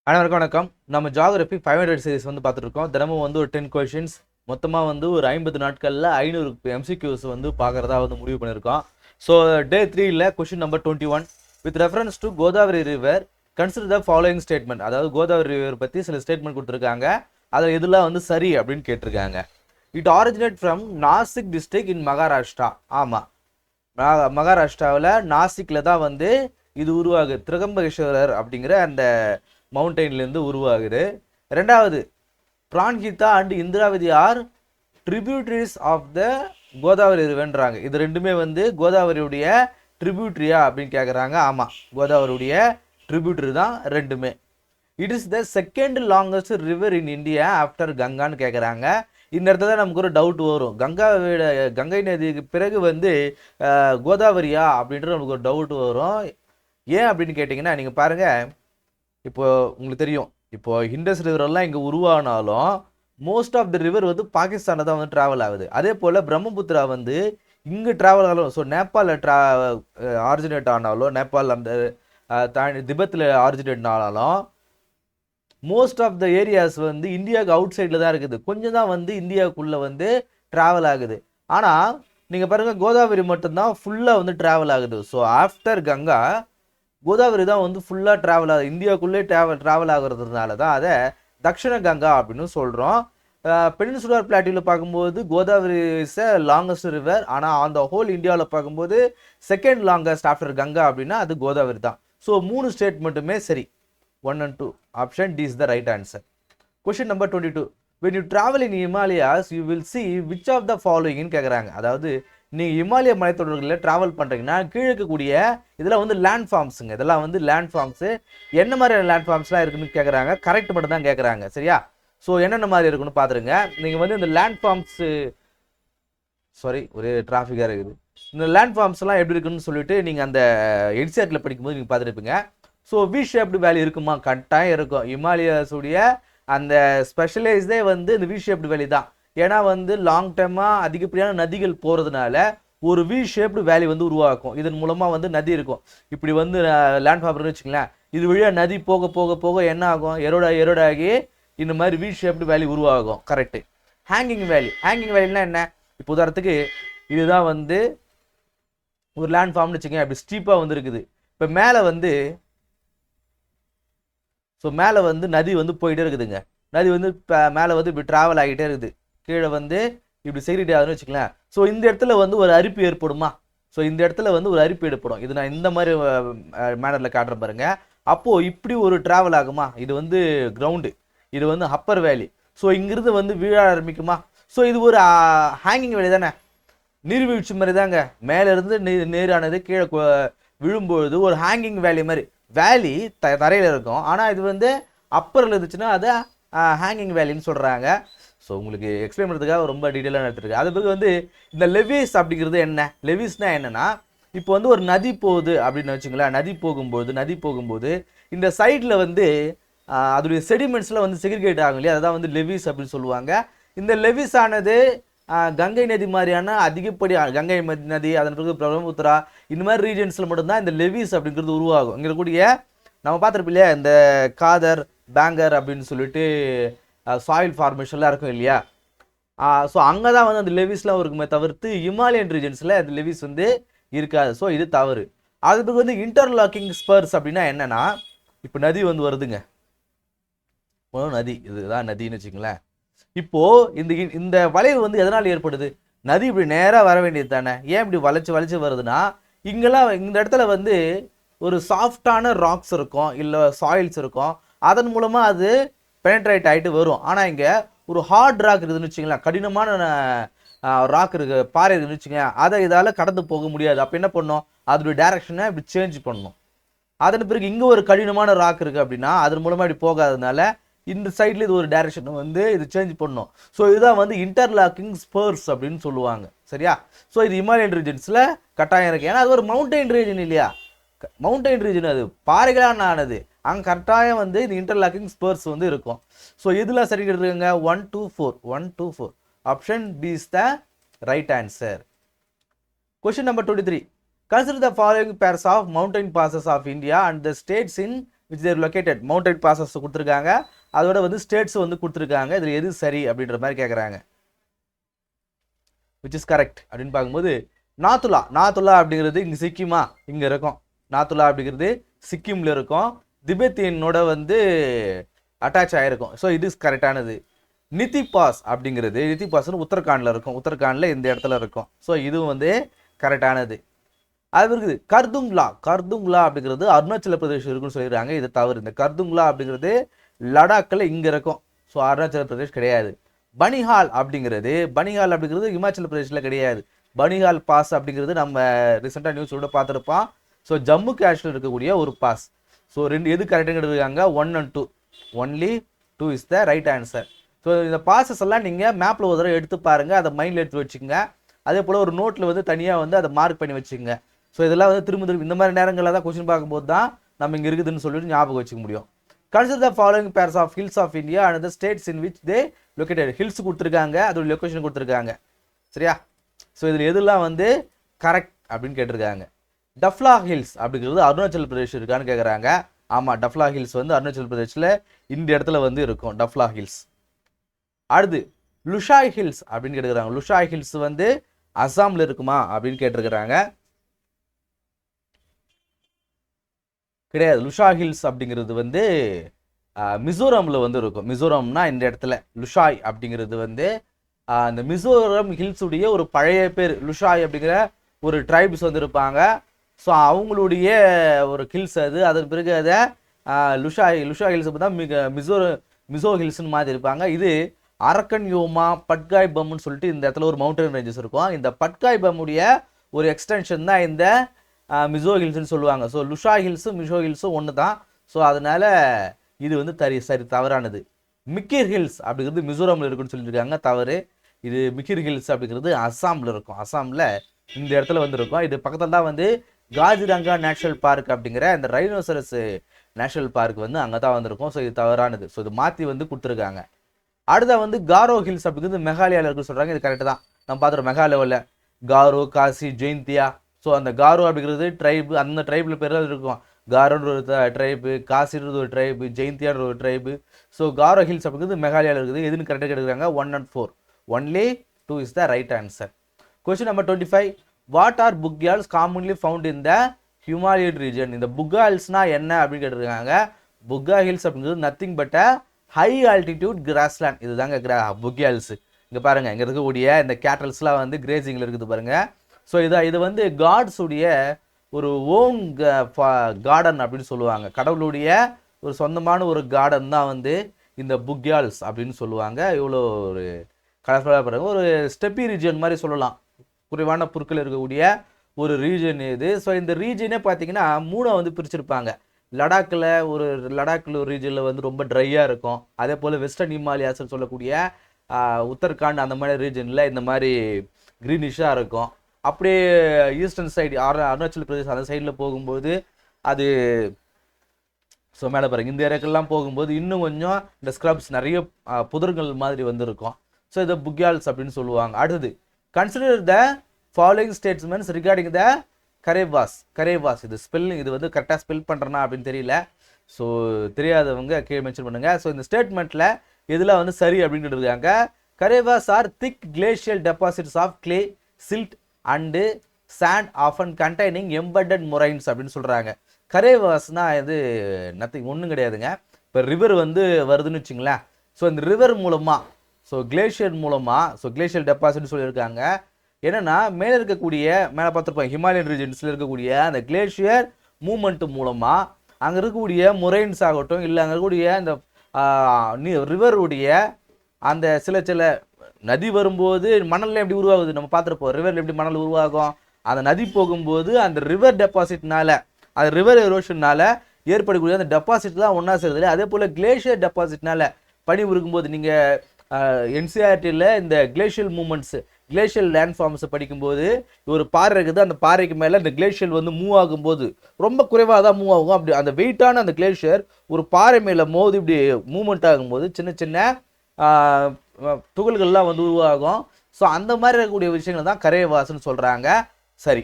அனைவருக்கும் வணக்கம். நம்ம ஜியோகிராஃபி 500 சீரிஸ் வந்து பார்த்துருக்கோம். தினமும் வந்து ஒரு 10 கொஷின்ஸ் மொத்தமாக வந்து ஒரு 50 நாட்களில் 500 MCQs வந்து பார்க்குறதா வந்து முடிவு பண்ணியிருக்கோம். ஸோ டே 3ல் question number 21 with reference to Godavari river consider the following statement. அதாவது கோதாவரி ரிவர் பற்றி சில ஸ்டேட்மெண்ட் கொடுத்துருக்காங்க. அதில் இதெல்லாம் வந்து சரி அப்படின்னு கேட்டிருக்காங்க. It originate from Nashik district இன் மகாராஷ்டிரா. ஆமாம், மகாராஷ்டிராவில் நாசிக்கில் தான் வந்து இது உருவாகுது. திரகம்பகேஸ்வரர் அப்படிங்கிற அந்த மவுண்டெயின்லேருந்து உருவாகுது. ரெண்டாவது, Pranhita and Indravati are tributaries of the Godavari ரிவர்ன்றாங்க. இது ரெண்டுமே வந்து கோதாவரியுடைய ட்ரிபியூட்டரியா அப்படின்னு கேட்குறாங்க. ஆமாம், கோதாவரியுடைய ட்ரிபியூட்டரி தான் ரெண்டுமே. It is the second longest river in India after கங்கான்னு கேட்குறாங்க. இந்த இடத்துல தான் நமக்கு ஒரு டவுட் வரும். கங்கை நதிக்கு பிறகு வந்து கோதாவரியா அப்படின்றது நமக்கு ஒரு டவுட் வரும். ஏன் அப்படின்னு கேட்டிங்கன்னா, நீங்கள் பாருங்கள், இப்போ உங்களுக்கு தெரியும், இப்போ இண்டஸ் ரிவரெல்லாம் இங்கே உருவானாலும் மோஸ்ட் ஆஃப் த ரிவர் வந்து பாகிஸ்தானில் தான் வந்து ட்ராவல் ஆகுது. அதே போல் பிரம்மபுத்திரா வந்து இங்கே ட்ராவல் ஆகலாம். ஸோ நேபாளில் ஆரிஜினேட் ஆனாலும், நேபாள் அந்த திபெத்தில் ஆரிஜினேட் ஆனாலும் மோஸ்ட் ஆஃப் த ஏரியாஸ் வந்து இந்தியாவுக்கு அவுட் சைடில் தான் இருக்குது. கொஞ்சம் தான் வந்து இந்தியாவுக்குள்ளே வந்து ட்ராவல் ஆகுது. ஆனால் நீங்கள் பாருங்கள், கோதாவரி மட்டும்தான் ஃபுல்லாக வந்து ட்ராவல் ஆகுது. ஸோ ஆஃப்டர் கங்கா கோதாவரி தான் வந்து ஃபுல்லாக ட்ராவல் ஆகுது. இந்தியாவுக்குள்ளே ட்ராவல் ஆகுறதுனால தான் அதை தக்ஷிண கங்கா அப்படின்னு சொல்கிறோம். பெனின்சுலர் பிளாட்டியூவில் பார்க்கும்போது Godavari is a longest river. ஆனால் ஆன் த ஹோல் இந்தியாவில் பார்க்கும்போது செகண்ட் லாங்கஸ்ட் ஆஃப்டர் கங்கா அப்படின்னா அது கோதாவரி தான். ஸோ 3 ஸ்டேட்மெண்ட்டுமே சரி. 1 and 2 option D is the right answer. Question number 22. when you travel in Himalayas you will see which of the following கேட்குறாங்க. அதாவது நீங்கள் இமாலய மலைத்தொடர்களில் ட்ராவல் பண்ணுறீங்கன்னா கீழே இருக்கக்கூடிய இதெல்லாம் வந்து லேண்ட் ஃபார்ம்ஸுங்க. இதெல்லாம் வந்து லேண்ட் ஃபார்ம்ஸு. என்ன மாதிரியான லேண்ட் ஃபார்ம்ஸ்லாம் இருக்குன்னு கேட்குறாங்க. கரெக்ட் மட்டும் தான் கேட்குறாங்க. சரியா? ஸோ என்னென்ன மாதிரி இருக்குன்னு பார்த்துருங்க. நீங்கள் வந்து இந்த லேண்ட் ஃபார்ம்ஸு ஒரே டிராஃபிக்காக இருக்குது. இந்த லேண்ட் ஃபார்ம்ஸ்லாம் எப்படி இருக்குன்னு சொல்லிட்டு நீங்கள் அந்த என்சிஆர்டில் படிக்கும்போது நீங்கள் பார்த்துருப்பீங்க. ஸோ வி ஷேப்டு வேலி இருக்குமா? கட்டாயம் இருக்கும். இமாலயாஸுடைய அந்த ஸ்பெஷலைஸ்டே வந்து இந்த வி ஷேப்டு வேலி தான். ஏன்னா வந்து லாங் டேர்மாக அதிகப்படியான நதிகள் போகிறதுனால ஒரு வி ஷேப்டு வேலி வந்து உருவாக்கும். இதன் மூலமாக வந்து நதி இருக்கும். இப்படி வந்து லேண்ட் ஃபார்ம்னு வச்சுங்களேன், இது வழியாக நதி போக போக போக என்ன ஆகும்? எரோடாகி இந்த மாதிரி வி ஷேப்டு வேலி உருவாகும். கரெக்டு. ஹேங்கிங் வேலினா என்ன? இப்போ உதாரணத்துக்கு இதுதான் வந்து ஒரு லேண்ட் ஃபார்ம்னு வச்சுக்கோங்க. அப்படி ஸ்டீப்பாக வந்து இருக்குது. இப்போ மேலே வந்து நதி வந்து போயிட்டே இருக்குதுங்க. நதி வந்து மேலே வந்து இப்படி ட்ராவல் ஆகிட்டே இருக்குது. கீழே வந்து இப்படி செக்ரிட்டி ஆகுதுன்னு வச்சுக்கலாம். ஸோ இந்த இடத்துல வந்து ஒரு அரிப்பு ஏற்படுமா? ஸோ இந்த இடத்துல வந்து ஒரு அரிப்பு ஏற்படும். இது நான் இந்த மாதிரி மேனரில் காட்டுறேன் பாருங்க. அப்போது இப்படி ஒரு ட்ராவல் ஆகுமா? இது வந்து கிரவுண்டு, இது வந்து அப்பர் வேலி. ஸோ இங்கிருந்து வந்து வீழ ஆரம்பிக்குமா? ஸோ இது ஒரு ஹேங்கிங் வேலி தானே, நீர்வீழ்ச்சி மாதிரி தாங்க. மேலேருந்து நீரானது கீழே விழும்பொழுது ஒரு ஹேங்கிங் வேலி மாதிரி வேலி தரையில் இருக்கும். ஆனால் இது வந்து அப்பரில் இருந்துச்சுன்னா அதை ஹேங்கிங் வேலின்னு சொல்கிறாங்க. ஸோ உங்களுக்கு எக்ஸ்பிளைன் பண்ணுறதுக்காக ரொம்ப டீட்டெயிலாக எடுத்துருக்கு. அது பிறகு வந்து இந்த லெவிஸ் அப்படிங்கிறது என்ன? லெவிஸ்னா என்னென்னா, இப்போ வந்து ஒரு நதி போகுது அப்படின்னு வச்சுங்களேன். நதி போகும்போது இந்த சைடில் வந்து அதோடைய செடிமெண்ட்ஸ்லாம் வந்து செக்ரிகேட் ஆகும் இல்லையா? அதுதான் வந்து லெவிஸ் அப்படின்னு சொல்லுவாங்க. இந்த லெவிஸ் ஆனது கங்கை நதி மாதிரியான அதிகப்படி கங்கை நதி, அதன் பிறகு பிரம்மபுத்திரா இந்த மாதிரி ரீஜன்ஸில் மட்டும்தான் இந்த லெவிஸ் அப்படிங்கிறது உருவாகும். இங்கே இருக்கக்கூடிய நம்ம பார்த்துருப்போம் இல்லையா, இந்த காதர், பேங்கர் அப்படின்னு சொல்லிட்டு சாயில் ஃபார்மேஷன்லாம் இருக்கும் இல்லையா? ஸோ அங்கே தான் வந்து அந்த லெவிஸ்லாம் இருக்குமே தவிர்த்து இமாலயன் ரீஜன்ஸில் அந்த லெவிஸ் வந்து இருக்காது. ஸோ இது தவறு. அதுக்கு வந்து இன்டர்லாக்கிங் ஸ்பர்ஸ் அப்படின்னா என்னென்னா, இப்போ நதி வந்து வருதுங்க. நதி இதுதான் நதின்னு வச்சுங்களேன். இப்போது இந்த வளைவு வந்து எதனால் ஏற்படுது? நதி இப்படி நேராக வர வேண்டியது தானே. ஏன் இப்படி வளைச்சு வருதுன்னா, இங்கெல்லாம் இந்த இடத்துல வந்து ஒரு சாஃப்டான ராக்ஸ் இருக்கும், இல்லை சாயில்ஸ் இருக்கும். அதன் மூலமாக அது பெனட்ரேட் ஆகிட்டு வரும். ஆனால் இங்கே ஒரு ஹார்ட் ராக் இருக்குதுன்னு வச்சுங்களேன், கடினமான ராக் இருக்குது, பாறை இருக்குதுன்னு வச்சுக்கோங்க. அதை இதால் கடந்து போக முடியாது. அப்போ என்ன பண்ணணும்? அதோடைய டைரக்ஷனை இப்படி சேஞ்ச் பண்ணணும். அதன் பிறகு இங்கே ஒரு கடினமான ராக் இருக்குது அப்படின்னா அதன் மூலமாக இப்படி போகாததுனால இந்த சைடில் இது ஒரு டைரக்ஷனை வந்து இது சேஞ்ச் பண்ணணும். ஸோ இதுதான் வந்து இன்டர்லாக்கிங் ஸ்பர்ஸ் அப்படின்னு சொல்லுவாங்க. சரியா? ஸோ இது இமாலயன் ரீஜன்ஸில் கட்டாயம் இருக்குது. ஏன்னா அது ஒரு மவுண்டெயின் ரீஜன் இல்லையா? மவுண்டெயின் ரீஜன், அது பாறைகளான ஆனது. அங்கே கட்டாயம் வந்து இது இன்டர்லாக்கிங் ஸ்பர்ஸ் வந்து இருக்கும். ஸோ இதெல்லாம் சரி இருக்குங்க. 1 2 4 option B is the right answer. Question number 23. Consider the following pairs of mountain passes of India and the states in which they are located mountain passes கொடுத்துருக்காங்க, அதோட வந்து ஸ்டேட்ஸ் வந்து கொடுத்துருக்காங்க. இதில் எது சரி அப்படின்ற மாதிரி கேட்குறாங்க. which is correct அப்படின்னு பார்க்கும்போது நாத்துலா அப்படிங்கிறது இங்கே சிக்கிமா இங்கே இருக்கும். நாத்துலா அப்படிங்கிறது சிக்கிமில் இருக்கும், திபெத்தியனோட வந்து அட்டாச் ஆகிருக்கும். ஸோ இது கரெக்டானது. நிதி பாஸ் அப்படிங்கிறது நிதி பாஸ்னு உத்தரகாண்டில் இருக்கும், உத்தரகாண்டில் இந்த இடத்துல இருக்கும். ஸோ இதுவும் வந்து கரெக்டானது. அது இருக்குது கர்துங்லா அப்படிங்கிறது அருணாச்சல பிரதேஷ் இருக்குன்னு சொல்லிடுறாங்க. இது தவறு. இந்த கர்துங்லா அப்படிங்கிறது லடாக்கில் இங்கே இருக்கும். ஸோ அருணாச்சல பிரதேஷ் கிடையாது. பனிஹால் அப்படிங்கிறது இமாச்சல பிரதேஷில் கிடையாது. பனிஹால் பாஸ் அப்படிங்கிறது நம்ம ரீசெண்டாக நியூஸோட பார்த்துருப்போம். ஸோ ஜம்மு காஷ்மீர் இருக்கக்கூடிய ஒரு பாஸ். ஸோ எது கரெக்டாக எடுத்துருக்காங்க? 1 and 2. Only 2 is the right answer. So இந்த பாசஸ் எல்லாம் நீங்கள் மேப்பில் ஒரு தடவை எடுத்து பாருங்கள், அதை மைண்டில் எடுத்து வச்சுக்கோங்க. அதே போல் ஒரு நோட்டில் வந்து தனியாக வந்து அதை மார்க் பண்ணி வச்சுக்கோங்க. ஸோ இதெல்லாம் வந்து திரும்ப இந்த மாதிரி நேரங்களில் தான் கொஸ்டின் பார்க்கும்போது தான் நம்ம இங்கே இருக்குதுன்னு சொல்லிட்டு ஞாபகம் வச்சுக்க முடியும். Consider the following pairs of hills of India and the states in which they located. Hills கொடுத்துருக்காங்க, அதோட லொக்கேஷன் கொடுத்துருக்காங்க. சரியா? ஸோ இதில் எதெல்லாம் வந்து கரெக்ட் அப்படின்னு கேட்டிருக்காங்க. டஃப்லா ஹில்ஸ் அப்படிங்கிறது அருணாச்சல் பிரதேஷ் இருக்கான்னு கேட்குறாங்க. ஆமாம், டஃப்லா ஹில்ஸ் வந்து அருணாச்சல் பிரதேஷில் இந்த இடத்துல வந்து இருக்கும், டஃப்லா ஹில்ஸ். அடுத்து லுஷாய் ஹில்ஸ் அப்படின்னு கேட்டுக்கிறாங்க. லுஷாய் ஹில்ஸ் வந்து அசாமில் இருக்குமா அப்படின்னு கேட்டிருக்கிறாங்க. கிடையாது. லுஷா ஹில்ஸ் அப்படிங்கிறது வந்து மிசோரமில் வந்து இருக்கும். மிசோரம்னா இந்த இடத்துல லுஷாய் அப்படிங்கிறது வந்து அந்த மிசோரம் ஹில்ஸுடைய ஒரு பழைய பேர். லுஷாய் அப்படிங்கிற ஒரு ட்ரைப்ஸ் வந்து இருப்பாங்க. ஸோ அவங்களுடைய ஒரு ஹில்ஸ் அது. அதன் பிறகு அதை லுஷா ஹில்ஸ் தான் மிசோ ஹில்ஸ்னு மாதிரி இருப்பாங்க. இது அரக்கன் யோமா பட்காய் பம்னு சொல்லிட்டு இந்த இடத்துல ஒரு மவுண்டன் ரேஞ்சஸ் இருக்கும். இந்த பட்காய் பம்முடைய ஒரு எக்ஸ்டென்ஷன் தான் இந்த மிசோ ஹில்ஸ்னு சொல்லுவாங்க. ஸோ லுஷா ஹில்ஸும் மிசோ ஹில்ஸும் ஒன்று தான். ஸோ அதனால இது வந்து தவறானது. மிக்கிர் ஹில்ஸ் அப்படிங்கிறது மிசோரமில் இருக்குன்னு சொல்லியிருக்காங்க, தவறு. இது மிக்கிர் ஹில்ஸ் அப்படிங்கிறது அசாமில் இருக்கும். அசாமில் இந்த இடத்துல வந்து இருக்கும். இது பக்கத்தில் தான் வந்து காஜிரங்கா நேஷனல் பார்க் அப்படிங்கிற இந்த ரைனோசரஸ் நேஷனல் பார்க் வந்து அங்கே தான் வந்திருக்கும். ஸோ இது தவறானது. ஸோ இது மாற்றி வந்து கொடுத்துருக்காங்க. அடுத்த வந்து காரோ ஹில்ஸ் அப்படிங்கிறது மெகாலயாவில் இருக்குன்னு சொல்கிறாங்க. இது கரெக்டு தான். நம்ம பார்த்துறோம் மெகாலயாவில் காரோ, காசி, ஜெயந்தியா. ஸோ அந்த காரோ அப்படிங்கிறது ட்ரைபு, அந்த ட்ரைபில் பேரில் இருக்கும். காரோன்ற ஒரு ட்ரைபு, காசின்றது ஒரு ட்ரைபு, ஜெயந்தியான்ற ஒரு ட்ரைபு. ஸோ காரோ ஹில்ஸ் அப்படிங்கிறது மெகாலயாவில் இருக்குது. எதுன்னு கரெக்டாக கேட்டுக்கிறாங்க? 1 and 4. Only 2 is the right answer. Question number 25. What are bugyals commonly found in the Himalayan region? இந்த புக்கால்ஸ்னா என்ன அப்படின்னு கேட்டிருக்காங்க. புக்கா ஹில்ஸ் அப்படிங்கிறது nothing but a high altitude grassland. இதுதாங்க புக்யால்ஸ். இங்கே பாருங்கள், இங்கே இருக்கக்கூடிய இந்த கேட்டல்ஸ்லாம் வந்து கிரேசிங்கில் இருக்குது பாருங்கள். ஸோ இது வந்து காட்ஸுடைய ஒரு ஓன் கார்டன் அப்படின்னு சொல்லுவாங்க. கடவுளுடைய ஒரு சொந்தமான ஒரு கார்டன் தான் வந்து இந்த புக்யால்ஸ் அப்படின்னு சொல்லுவாங்க. இவ்வளோ ஒரு கலர்ஃபுல்லாக பாருங்கள். ஒரு ஸ்டெப்பி ரீஜன் மாதிரி சொல்லலாம். குறைவான பொருட்கள் இருக்கக்கூடிய ஒரு ரீஜன் இது. ஸோ இந்த ரீஜனே பார்த்தீங்கன்னா 3 வந்து பிரிச்சிருப்பாங்க. லடாக்கில் ஒரு ரீஜனில் வந்து ரொம்ப ட்ரையாக இருக்கும். அதே போல் வெஸ்டர்ன் ஹிமாலயாஸ்ன்னு சொல்லக்கூடிய உத்தரகாண்ட் அந்த மாதிரி ரீஜனில் இந்த மாதிரி க்ரீனிஷாக இருக்கும். அப்படியே ஈஸ்டர்ன் சைடு அருணாச்சல பிரதேஷ் அந்த சைடில் போகும்போது அது ஸோ மேலே பாருங்கள், இந்த ஏரியாக்கெல்லாம் போகும்போது இன்னும் கொஞ்சம் இந்த ஸ்க்ரப்ஸ் நிறைய புதர்கள் மாதிரி வந்துருக்கும். ஸோ இதை புக்யால்ஸ் அப்படின்னு சொல்லுவாங்க. அடுத்தது consider the following statements regarding the karewas. இது ஸ்பெல்லிங், இது வந்து கரெக்டாக ஸ்பெல் பண்ணுறேன்னா அப்படின்னு தெரியல. ஸோ தெரியாதவங்க கீழே மென்ஷன் பண்ணுங்கள். ஸோ இந்த ஸ்டேட்மெண்ட்டில் எதில் வந்து சரி அப்படின்னு இருக்காங்க. Karewas are thick glacial deposits of clay, silt and sand often containing embedded moraines அப்படின்னு சொல்கிறாங்க. கரேவாஸ்னா இது நத்திங், ஒன்றும் கிடையாதுங்க. இப்போ ரிவர் வந்து வருதுன்னு வச்சுங்களேன். ஸோ இந்த ரிவர் மூலமாக, ஸோ கிளேஷியர் மூலமாக, ஸோ கிளேஷியல் டெபாசிட்னு சொல்லியிருக்காங்க. என்னென்னா மேலே இருக்கக்கூடிய, மேலே பார்த்துருப்போம் ஹிமாலயன் ரீஜன்ஸில் இருக்கக்கூடிய அந்த கிளேஷியர் மூமெண்ட்டு மூலமாக அங்கே இருக்கக்கூடிய மொரைன்ஸ் ஆகட்டும், இல்லை அங்கே இருக்கக்கூடிய அந்த ரிவருடைய அந்த சில நதி வரும்போது மணலில் எப்படி உருவாகுது நம்ம பார்த்துருப்போம். ரிவரில் எப்படி மணல் உருவாகும்? அந்த நதி போகும்போது அந்த ரிவர் டெபாசிட்னால, அந்த ரிவர் எரோஷன்னால ஏற்படக்கூடிய அந்த டெபாசிட்லாம் ஒன்றா சேருது. அதே போல் கிளேஷியர் டெபாசிட்னால பனி உருக்கும்போது நீங்கள் என்சிஆர்டியில் இந்த கிளேஷியல் மூமெண்ட்ஸு, கிளேஷியல் லேண்ட்ஃபார்ம்ஸை படிக்கும்போது ஒரு பாறை இருக்குது. அந்த பாறைக்கு மேலே இந்த கிளேஷியல் வந்து மூவ் ஆகும்போது ரொம்ப குறைவாக தான் மூவ் ஆகும். அப்படி அந்த வெயிட்டான அந்த கிளேஷியர் ஒரு பாறை மேலே மோதி இப்படி மூவ்மெண்ட் ஆகும்போது சின்ன துகள்கள்லாம் வந்து உருவாகும். ஸோ அந்த மாதிரி இருக்கக்கூடிய விஷயங்கள் தான் கரேவாஸ்ன்னு சொல்கிறாங்க. சரி,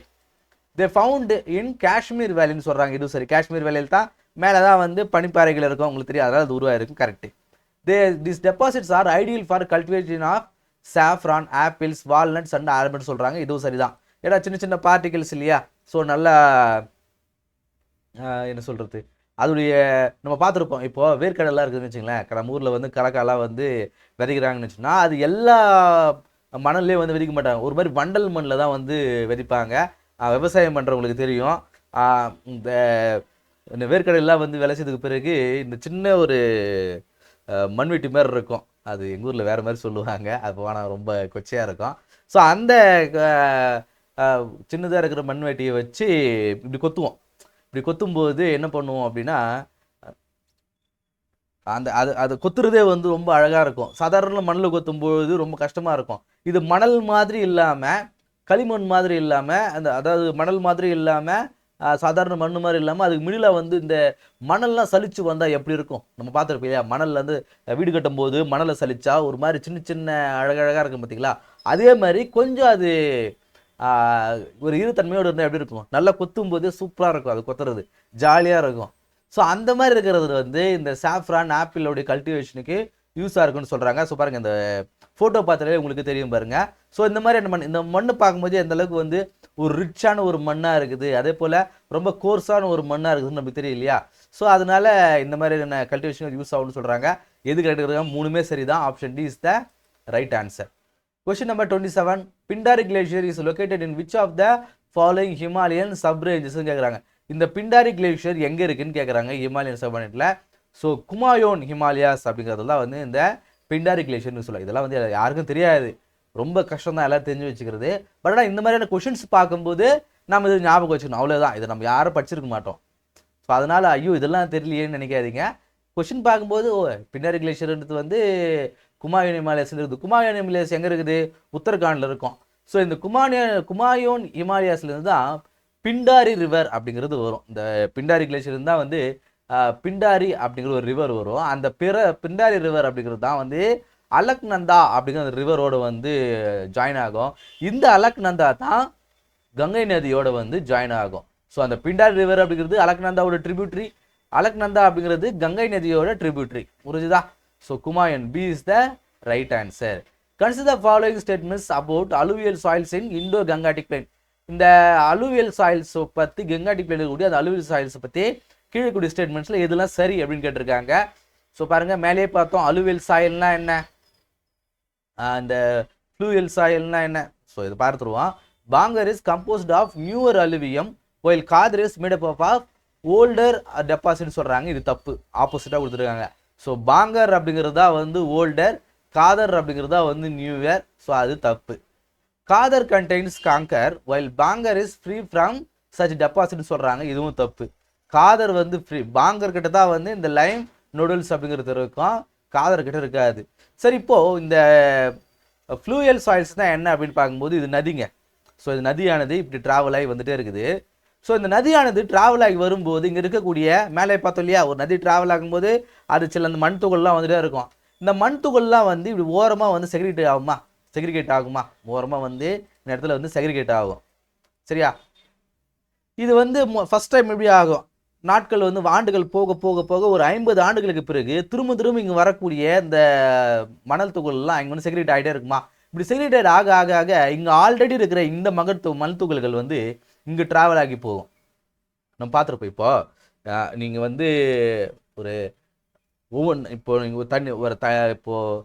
தே ஃபவுண்ட் இன் காஷ்மீர் வேலின்னு சொல்கிறாங்க. இது சரி, காஷ்மீர் வேலியில் தான் மேலே தான் வந்து பனிப்பாறைகள் இருக்கும், உங்களுக்கு தெரியும், அதனால் அது உருவாயிருக்கும். Correct. This deposits are ideal for cultivation of saffron, apples, walnuts and almond சொல்கிறாங்க. இதுவும் சரிதான். ஏன்னா சின்ன சின்ன பார்ட்டிகல்ஸ் இல்லையா, ஸோ நல்லா என்ன சொல்கிறது, அதோடைய நம்ம பார்த்துருப்போம். இப்போது வேர்க்கடலாம் இருக்குதுன்னு வச்சுங்களேன், நம்ம ஊரில் வந்து கடக்காலாம் வந்து விதைக்கிறாங்கன்னு வச்சுன்னா, அது எல்லா மணல்லே வந்து விதைக்க மாட்டாங்க. ஒரு மாதிரி வண்டல் மண்ணில் தான் வந்து விதைப்பாங்க. விவசாயம் பண்ணுறவங்களுக்கு தெரியும். இந்த வேர்க்கடலாம் வந்து விளைச்சதுக்கு பிறகு இந்த சின்ன ஒரு மண்வெட்டி மாதிரி இருக்கும், அது எங்கள் ஊரில் வேறு மாதிரி சொல்லுவாங்க, அது ஆனால் ரொம்ப கொச்சையாக இருக்கும். ஸோ அந்த சின்னதாக இருக்கிற மண்வெட்டியை வச்சு இப்படி கொத்துவோம். இப்படி கொத்தும்போது என்ன பண்ணுவோம் அப்படின்னா, அது கொத்துறதே வந்து ரொம்ப அழகாக இருக்கும். சாதாரண மண்ணில் கொத்தும்போது ரொம்ப கஷ்டமாக இருக்கும். இது மணல் மாதிரி இல்லாமல், களிமண் மாதிரி இல்லாமல், அதாவது மணல் மாதிரி இல்லாமல், சாதாரண மண் மாதிரி இல்லாமல், அதுக்கு மிடில் வந்து இந்த மணல்லாம் சலிச்சு வந்தால் எப்படி இருக்கும் நம்ம பார்த்துருப்போம் இல்லையா. மணலில் வந்து வீடு கட்டும்போது மணலை சலிச்சா ஒரு மாதிரி சின்ன சின்ன அழகழகாக இருக்கும் பார்த்தீங்களா. அதே மாதிரி கொஞ்சம் அது ஒரு இருத்தன்மையோடு இருந்தால் எப்படி இருக்கும், நல்லா கொத்தும் போதே சூப்பராக இருக்கும், அது கொத்துறது ஜாலியாக இருக்கும். ஸோ அந்த மாதிரி இருக்கிறது வந்து இந்த சாஃப்ரான் ஆப்பிளோடைய கல்டிவேஷனுக்கு யூஸாக இருக்குன்னு சொல்கிறாங்க. ஸோ பாருங்கள், இந்த ஃபோட்டோ பார்த்தாலே உங்களுக்கு தெரியும் பாருங்கள். ஸோ இந்த மாதிரி மண், இந்த மண் பார்க்கும்போது எந்த அளவுக்கு வந்து ஒரு ரிச்சான ஒரு மண்ணாக இருக்குது, அதே போல் ரொம்ப கோர்ஸான ஒரு மண்ணாக இருக்குதுன்னு நமக்கு தெரியும் இல்லையா. ஸோ அதனால இந்த மாதிரி கல்டிவேஷன் யூஸ் ஆகும்னு சொல்கிறாங்க. எது கரெக்டாக இருக்காங்க, மூணுமே சரி தான். Option D is the right answer. Question number 27. Pindari Glacier is located in which of the following Himalayan sub-ranges கேட்குறாங்க. இந்த பிண்டாரி கிளேஷியர் எங்கே இருக்குன்னு கேட்குறாங்க ஹிமாலயன் சப்ரேஞ்சில். ஸோ குமாயோன் ஹிமாலயாஸ் அப்படிங்கிறதுலாம் வந்து இந்த பிண்டாரி கிளேஷியர்னு சொல்லுவாங்க. இதெல்லாம் வந்து யாருக்கும் தெரியாது, ரொம்ப கஷ்டம் தான் எல்லாம் தெரிஞ்சு வச்சுக்கிறது. பட் ஆனால் இந்த மாதிரியான கொஷின்ஸ் பார்க்கும்போது நம்ம இது ஞாபகம் வச்சுக்கணும், அவ்வளோதான். இதை நம்ம யாரும் படிச்சிருக்க மாட்டோம். ஸோ அதனால் ஐயோ இதெல்லாம் தெரியலையேன்னு நினைக்காதீங்க. கொஷின் பார்க்கும்போது பிண்டாரி கிளேஷியர்ன்றது வந்து குமாயோன் ஹிமாலயாஸ் இருக்குது. குமாயோன் ஹிமாலயாஸ் எங்கே இருக்குது, உத்தரகாண்டில் இருக்கும். ஸோ இந்த குமாயோன் ஹிமாலயாஸ்லேருந்து தான் பிண்டாரி ரிவர் அப்படிங்கிறது வரும். இந்த பிண்டாரி கிளேஷியர் தான் வந்து பிண்டாரி அப்படிங்கிற ஒரு ரிவர் வரும். அந்த பிண்டாரி ரிவர் அப்படிங்கிறது தான் வந்து அலக்நந்தா அப்படிங்கிற அந்த ரிவரோட வந்து ஜாயின் ஆகும். இந்த அலக்நந்தா தான் கங்கை நதியோட வந்து ஜாயின் ஆகும். ஸோ அந்த பிண்டாரி ரிவர் அப்படிங்கிறது அலக்நந்தாவோட ட்ரிபியூட்ரி, அலக்நந்தா அப்படிங்கிறது கங்கை நதியோட ட்ரிபியூட்ரி. புரிஞ்சுதா? So Kumaon B is the right answer. Consider following statements about alluvial soils in Indo Gangetic plain. இந்த அலுவியல் சாயில்ஸ் பற்றி, கங்காட்டிக் பிளைன் இருக்கக்கூடிய அந்த அலுவியல் சாயில்ஸ் பற்றி கீழக்கூடிய ஸ்டேட்மெண்ட்ஸில் எதெல்லாம் சரி அப்படின்னு கேட்டிருக்காங்க. ஸோ பாருங்கள், மேலேயே பார்த்தோம் அலுவியல் சாயில்னா என்ன, இந்த ஃப்ளூயல் சாயில்னா என்ன. ஸோ இது பார்த்துருவோம். Bhangar is composed of newer alluvium while khadar is made up of older டெபாசிட்னு சொல்கிறாங்க. இது தப்பு, ஆப்போசிட்டாக கொடுத்துருக்காங்க. ஸோ பாங்கர் அப்படிங்கிறது தான் வந்து ஓல்டர், காதர் அப்படிங்கிறது தான் வந்து நியூயர். ஸோ அது தப்பு. Khadar contains kankar while bhangar is free from such டெபாசிட்னு சொல்கிறாங்க. இதுவும் தப்பு. காதர் வந்து ஃப்ரீ, பாங்கர் கிட்ட தான் வந்து இந்த லைம் நூடுல்ஸ் அப்படிங்கிறது இருக்கும், காதர் கிட்ட இருக்காது. சரி, இப்போது இந்த ஃப்ளூயல் சாயில்ஸ் தான் என்ன அப்படின்னு பார்க்கும்போது இது நதிங்க. ஸோ இது நதியானது இப்படி ட்ராவல் ஆகி வந்துகிட்டே இருக்குது. ஸோ இந்த நதியானது ட்ராவல் ஆகி வரும்போது இங்கே இருக்கக்கூடிய மேலே பார்த்தோம் இல்லையா, ஒரு நதி ட்ராவல் ஆகும்போது அது சில அந்த மண் துகள்லாம் வந்துகிட்டே இருக்கும். இந்த மண் துகள்லாம் வந்து இப்படி ஓரமாக வந்து செக்ரிகேட் ஆகுமா, ஓரமாக வந்து இந்த இடத்துல வந்து செக்ரிகேட் ஆகும். சரியா? இது வந்து ஃபஸ்ட் டைம் எப்படி ஆகும், நாட்கள் வந்து ஆண்டுகள் போக போக போக ஒரு 50 ஆண்டுகளுக்கு பிறகு திரும்ப இங்கே வரக்கூடிய இந்த மணல் துகள்லாம் இங்கே வந்து செக்ரிகேட் ஆகிட்டே இருக்குமா. இப்படி செக்ரிகேட் ஆக ஆக ஆக இங்கே ஆல்ரெடி இருக்கிற இந்த மண் துகள்கள் வந்து இங்கே ட்ராவல் ஆகி போகும். நம்ம பார்த்துருப்போம். இப்போ நீங்கள் வந்து ஒரு ஒவ்வொன்று, இப்போ நீங்கள் தண்ணி ஒரு இப்போது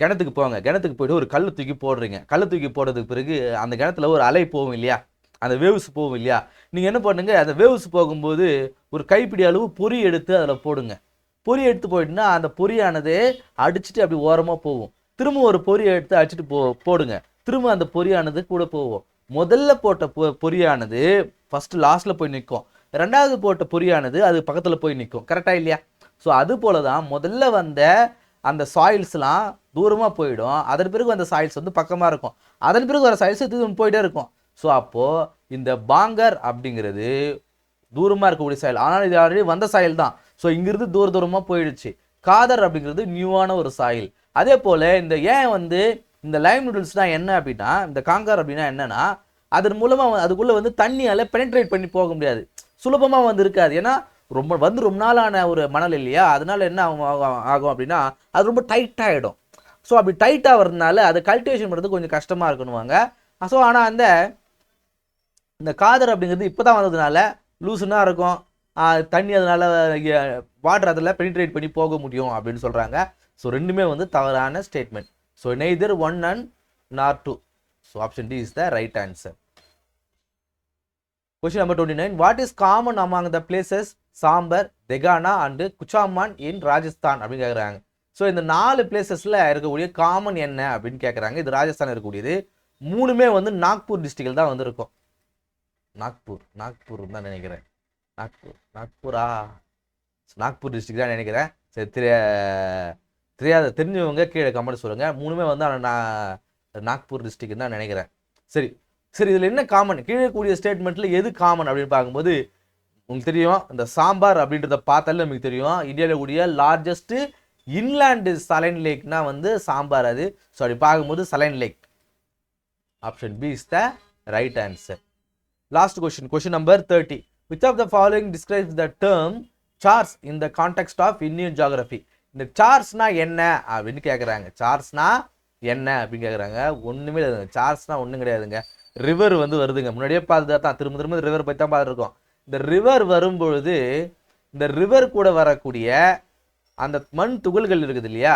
கிணத்துக்கு போங்க, கிணத்துக்கு போய்ட்டு ஒரு கல் தூக்கி போடுறீங்க. கல் தூக்கி போடுறதுக்கு பிறகு அந்த கிணத்துல ஒரு அலை போகும் இல்லையா, அந்த வேவ்ஸ் போகும் இல்லையா. நீங்கள் என்ன பண்ணுங்க, அந்த வேவ்ஸ் போகும்போது ஒரு கைப்பிடி அளவு பொறி எடுத்து அதில் போடுங்க. பொறி எடுத்து போயிட்டுனா அந்த பொறியானது அடிச்சுட்டு அப்படி ஓரமாக போகும். திரும்ப ஒரு பொறி எடுத்து அடிச்சுட்டு போடுங்க. திரும்ப அந்த பொறியானது கூட போகும். முதல்ல போட்ட பொறியானது ஃபஸ்ட்டு லாஸ்ட்டில் போய் நிற்கும், ரெண்டாவது போட்ட பொறியானது அது பக்கத்தில் போய் நிற்கும். கரெக்டாக இல்லையா? ஸோ அது போல தான் முதல்ல வந்த அந்த சாயில்ஸ்லாம் தூரமாக போயிடும், அதன் பிறகு அந்த சாயில்ஸ் வந்து பக்கமாக இருக்கும், அதன் பிறகு வர சாயில்ஸ் இது போயிட்டே இருக்கும். ஸோ அப்போது இந்த பாங்கர் அப்படிங்கிறது தூரமாக இருக்கக்கூடிய சாயில், ஆனால் இது ஆல்ரெடி வந்த சாயில் தான். ஸோ இங்கிருந்து தூரமாக போயிடுச்சு. காதர் அப்படிங்கிறது நியூவான ஒரு சாயில். அதே போல் இந்த ஏன் வந்து இந்த லைம் நூடுல்ஸ்னால் என்ன அப்படின்னா, இந்த காங்கர் அப்படின்னா என்னன்னா, அதன் மூலமாக அதுக்குள்ளே வந்து தண்ணியால் பெனிட்ரேட் பண்ணி போக முடியாது, சுலபமாக வந்து இருக்காது. ஏன்னா ரொம்ப நாளான ஒரு மணல் இல்லையா, அதனால என்ன ஆகும் அப்படின்னா அது ரொம்ப டைட் ஆகிடும். ஸோ அப்படி டைட்டாக வர்றதுனால அது கல்டிவேஷன் பண்ணுறது கொஞ்சம் கஷ்டமாக இருக்கணுவாங்க. ஸோ ஆனால் இந்த காதர் அப்படிங்கிறது இப்போ தான் வந்ததுனால லூசுனா இருக்கும், தண்ணி அதனால வாட்டர் அதில் பெனிட்ரேட் பண்ணி போக முடியும் அப்படின்னு சொல்கிறாங்க. ஸோ ரெண்டுமே வந்து தவறான statement. So neither 1 and nor 2. So option D is the right answer. Question number 29. What is common among the places Sambar, Degana and Kuchaman in Rajasthan அப்படின்னு கேட்குறாங்க. ஸோ இந்த 4 பிளேசஸில் இருக்கக்கூடிய காமன் என்ன அப்படின்னு கேட்குறாங்க. இது ராஜஸ்தான் இருக்கக்கூடியது. 3மே வந்து நாக்பூர் டிஸ்ட்ரிக்டில் தான் வந்து இருக்கும். நாக்பூர் தான் நினைக்கிறேன். நாக்பூர் டிஸ்ட்ரிக்ட் தான் நினைக்கிறேன். சரி, தெரிஞ்சவங்க கீழே கமெண்ட் சொல்லுங்க. 3மே வந்து நாக்பூர் டிஸ்ட்ரிக்ட் தான் நினைக்கிறேன். சரி, இதில் என்ன காமன், கீழே கூடிய ஸ்டேட்மெண்ட்டில் எது காமன் அப்படின்னு பார்க்கும்போது உங்களுக்கு தெரியும், இந்த சாம்பார் அப்படின்றத பார்த்தாலே நமக்கு தெரியும், இந்தியாவில் கூடிய லார்ஜஸ்ட் இன்லேண்ட் சலைன் லேக்னா வந்து சாம்பார் அது. ஸோ அப்படி பார்க்கும்போது saline lake. Option B is the right answer. Last question number 30. Which of the following describes the term charts in the context of Indian geography? இந்த சார்ஸ்னா என்ன அப்படின்னு கேட்குறாங்க. சார்ஸ்னா என்ன அப்படின்னு கேட்குறாங்க. ஒன்றுமே இல்லைங்க. சார்ஸ்னா ஒன்றும் கிடையாதுங்க. ரிவர் வந்து வருதுங்க. முன்னாடியே பார்த்துட்டா தான் திரும்ப ரிவர் பற்றி தான் பார்த்துருக்கோம். இந்த ரிவர் வரும்பொழுது இந்த ரிவர் கூட வரக்கூடிய அந்த மண் துகள்கள் இருக்குது இல்லையா,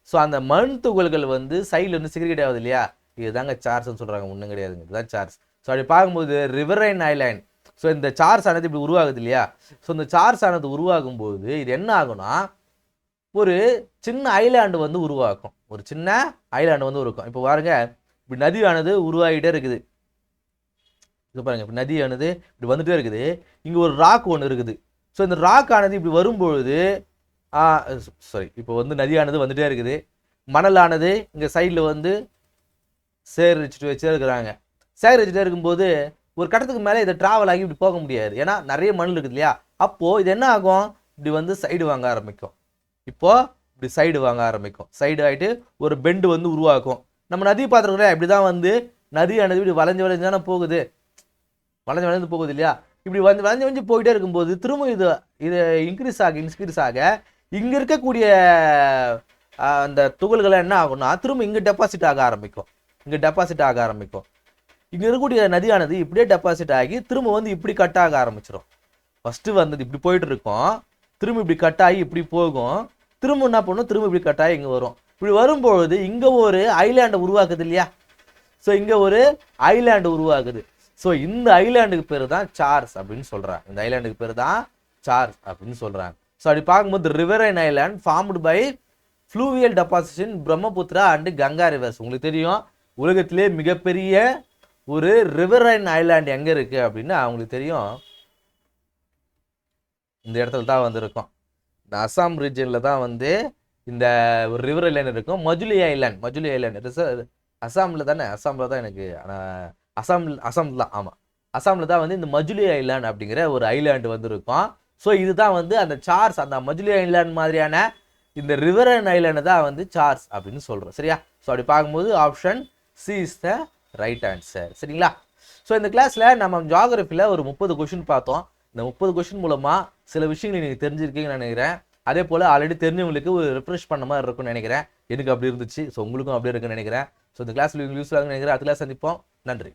ஸோ அந்த மண் துகள்கள் வந்து சைடில் வந்து சிகிரிகேட் ஆகுது இல்லையா, இதுதாங்க சார்ஸ்ன்னு சொல்கிறாங்க. ஒன்றும் கிடையாதுங்க, இதுதான் சார்ஸ். ஸோ அப்படி பார்க்கும்போது ரிவரைன் ஐலாண்ட், ஸோ இந்த சார்ஸ் ஆனது இப்படி உருவாகுது இல்லையா, ஸோ இந்த சார்ஸ் ஆனது உருவாகும்போது இது என்ன ஆகும்னா ஒரு சின்ன ஐலாண்டு வந்து உருவாக்கும். ஒரு சின்ன ஐலாண்டு வந்து உருவாக்கும். இப்போ பாருங்க, இப்படி நதியானது உருவாகிட்டே இருக்குது. இது பாருங்க, இப்படி நதியானது இப்படி வந்துட்டே இருக்குது. இங்கே ஒரு ராக் ஒன்று இருக்குது. ஸோ இந்த ராக் ஆனது இப்படி வரும்பொழுது இப்போ வந்து நதியானது வந்துட்டே இருக்குது. மணலானது இங்கே சைடில் வந்து சேகரிச்சுட்டு வச்சே இருக்கிறாங்க. சேகரிச்சுட்டே இருக்கும்போது ஒரு கட்டத்துக்கு மேலே இதை ட்ராவல் ஆகி இப்படி போக முடியாது, ஏன்னா நிறைய மணல் இருக்குது இல்லையா. அப்போது இது என்ன ஆகும், இப்படி வந்து சைடு வாங்க ஆரம்பிக்கும். இப்படி சைடு வாங்க ஆரம்பிக்கும். சைடு ஆகிட்டு ஒரு பெண்டு வந்து உருவாக்கும். நம்ம நதி பார்த்துருக்கோம், இப்படி தான் வந்து நதியானது இப்படி வளைஞ்சு தானே போகுது, வளைஞ்சு போகுது இல்லையா. இப்படி வளைஞ்சு போயிட்டே இருக்கும்போது திரும்ப இது இன்க்ரீஸ் ஆக இங்கே இருக்கக்கூடிய அந்த துகள்களை என்ன ஆகும்னா திரும்ப இங்கே டெபாசிட் ஆக ஆரம்பிக்கும். இங்கே இருக்கக்கூடிய நதியானது இப்படியே டெபாசிட் ஆகி திரும்ப வந்து இப்படி கட் ஆக ஆரம்பிச்சிடும். ஃபஸ்ட்டு வந்தது இப்படி போயிட்டு இருக்கோம், திரும்ப இப்படி கட் ஆகி இப்படி போகும், திரும்ப என்ன பண்ணும், திரும்ப இப்படி கட் ஆகி இங்கே வரும். இப்படி வரும்பொழுது இங்கே ஒரு ஐலாண்டை உருவாக்குது இல்லையா. ஸோ இங்கே ஒரு ஐலாண்டு உருவாகுது. ஸோ இந்த ஐலாண்டுக்கு பேர் தான் சார்ஸ் அப்படின்னு சொல்கிறாங்க. இந்த ஐலாண்டுக்கு பேர் தான் சார்ஸ் அப்படின்னு சொல்கிறாங்க. ஸோ அப்படி பார்க்கும்போது riverine island formed by fluvial deposition Brahmaputra and Ganga rivers. உங்களுக்கு தெரியும், உலகத்திலே மிகப்பெரிய ஒரு ரிவரைன் ஐலாண்ட் எங்கே இருக்குது அப்படின்னா அவங்களுக்கு தெரியும், இந்த இடத்துல தான் வந்து இருக்கும். இந்த அசாம் ரீஜனில் தான் வந்து இந்த ஒரு ரிவர் ஐலாண்ட் இருக்கும். மஜுலி ஐலாண்ட் அசாமில் தானே, அசாமில் தான் எனக்கு, ஆனால் அசாமில் தான், ஆமாம் அசாமில் தான் வந்து இந்த மஜுலி ஐலாண்ட் அப்படிங்கிற ஒரு ஐலாண்டு வந்து இருக்கும். ஸோ இதுதான் வந்து அந்த சார்ஸ், அந்த மஜுலி ஐலாண்ட் மாதிரியான இந்த ரிவரைன் ஐலாண்டு தான் வந்து சார்ஸ் அப்படின்னு சொல்கிறோம். சரியா? ஸோ அப்படி பார்க்கும்போது option C is the right answer. சரிங்களா? ஸோ இந்த கிளாஸில் நம்ம ஜியாகிரஃபியில் ஒரு 30 கொஷின் பார்த்தோம். இந்த 30 கொஷின் மூலமாக சில விஷயங்கள் நீங்கள் தெரிஞ்சிருக்கீங்கன்னு நினைக்கிறேன். அதே போல் ஆல்ரெடி தெரிஞ்சவங்களுக்கு ஒரு ரிஃப்ரெஷ் பண்ண மாதிரி இருக்கும்னு நினைக்கிறேன். எனக்கு அப்படி இருந்துச்சு. ஸோ உங்களுக்கும் அப்படி இருக்குன்னு நினைக்கிறேன். ஸோ இந்த கிளாஸில் உங்களுக்கு யூஸ்ஃபுல்லாக நினைக்கிறேன். அடுத்த கிளாஸ் சந்திப்போம். நன்றி.